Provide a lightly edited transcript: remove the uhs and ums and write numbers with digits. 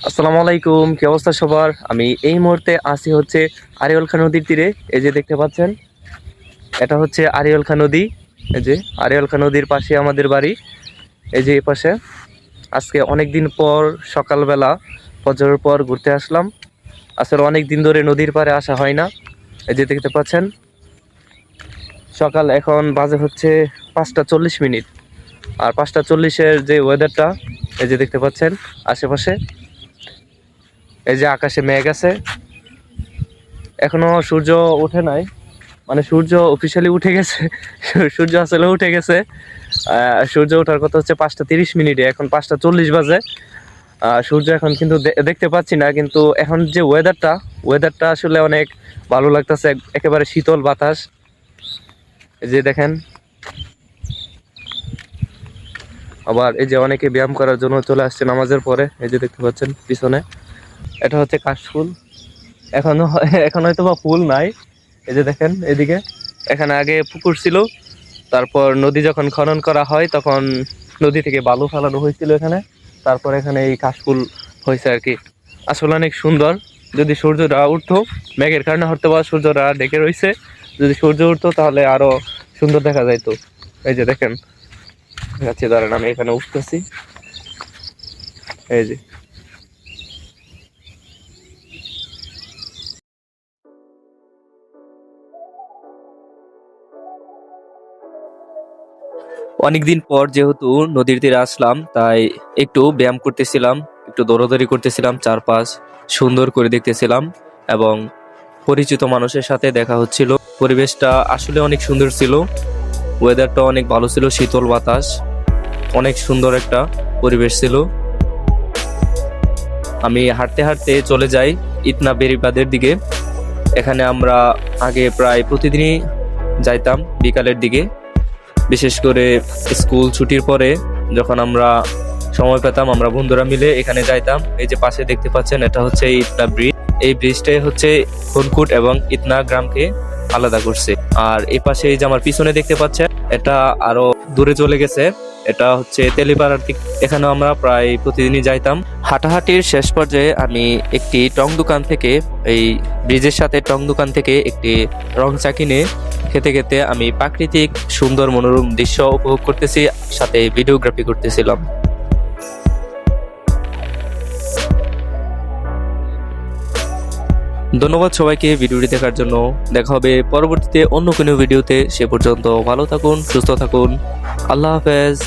আসসালামু আলাইকুম, কি অবস্থা সবার? আমি এই মুহূর্তে আছি হচ্ছে আরিয়ল খাঁ নদীর তীরে। এই যে দেখতে পাচ্ছেন, এটা হচ্ছে আরিয়ল খাঁ নদী। এই যে আরিয়ল খাঁ নদীর পাশে আমাদের বাড়ি। এই যে এই পাশে আজকে অনেক দিন পর সকালবেলা ফজরের পর ঘুরতে আসলাম। আসলে অনেক দিন ধরে নদীর পাড়ে আসা হয় না। এই যে দেখতে পাচ্ছেন, সকাল এখন বাজে হচ্ছে 5টা 40 মিনিট। আর 5টা 40-এর যে ওয়েদারটা, এই যে দেখতে পাচ্ছেন আশেপাশে, এই যে আকাশে মেঘ আছে, এখনো সূর্য ওঠে নাই, মানে সূর্য অফিসিয়ালি উঠে গেছে। সূর্য আসলে উঠে গেছে। সূর্য ওঠার কথা হচ্ছে 5টা 30 মিনিটে, এখন 5টা 40 বাজে। সূর্য এখন কিন্তু দেখতে পাচ্ছি না, কিন্তু এখন যে ওয়েদারটা আসলে অনেক ভালো লাগতেছে, একেবারে শীতল বাতাস। এই যে দেখেন, আবার এই যে অনেকে ব্যায়াম করার জন্য চলে আসছে নামাজের পরে। এই যে দেখতে পাচ্ছেন পিছনে, এটা হচ্ছে কাশফুল। এখনো এখন হয়তো বা ফুল নাই। এই যে দেখেন এদিকে, এখানে আগে পুকুর ছিল, তারপর নদী যখন খনন করা হয় তখন নদী থেকে বালু ফেলানো হয়েছিল এখানে, তারপর এখানে এই কাশফুল হয়েছে আর কি। আসলে অনেক সুন্দর। যদি সূর্যটা উঠতো, মেঘের কারণে হয়তো বা সূর্যটা ঢেকে রয়েছে, যদি সূর্য উঠতো তাহলে আরো সুন্দর দেখা যাইতো। এই যে দেখেন, দেখাচ্ছি, দাঁড়ান আমি এখানে উঠতেছি। এই যে অনেকদিন পর যেহেতু নদীর তীরে আসলাম, তাই একটু ব্যায়াম করতেছিলাম, একটু দৌড়াদৌড়ি করতেছিলাম, চারপাশ সুন্দর করে দেখতেছিলাম এবং পরিচিত মানুষের সাথে দেখা হচ্ছিল। পরিবেশটা আসলে অনেক সুন্দর ছিল, ওয়েদারটা অনেক ভালো ছিল, শীতল বাতাস, অনেক সুন্দর একটা পরিবেশ ছিল। আমি হাঁটতে হাঁটতে চলে যাই ইতনা বেরিবাদের দিকে। এখানে আমরা আগে প্রায় প্রতিদিনই যাইতাম বিকালের দিকে, বিশেষ করে স্কুল ছুটির পরে যখন আমরা সময় পেতাম, আমরা বন্ধুরা মিলে এখানে যাইতাম। এই যে পাশে দেখতে পাচ্ছেন, এটা হচ্ছে ইতনা ব্রিজ। এই ব্রিজটাই হচ্ছে খুনকুট এবং ইতনা গ্রামকে আলাদা করছে। আর এই পাশে এই যে আমার পিছনে দেখতে পাচ্ছেন, এটা আরো দূরে চলে গেছে, এটা হচ্ছে তেলিপাড়ার দিক। এখানে আমরা প্রায় প্রতিদিনই যাইতাম। হাঁটাহাঁটির শেষ পর্যায়ে আমি একটি টং দোকান থেকে, এই ব্রিজের সাথে টং দোকান থেকে একটি রং চা কিনে খেতে খেতে আমি প্রাকৃতিক সুন্দর মনোরম দৃশ্য উপভোগ করতেছি, সাথে ভিডিওগ্রাফি করতেছিলাম। ধন্যবাদ সবাইকে ভিডিওটি দেখার জন্য। দেখা হবে পরবর্তীতে অন্য কোনো ভিডিওতে। সে পর্যন্ত ভালো থাকুন, সুস্থ থাকুন। আল্লাহ হাফেজ।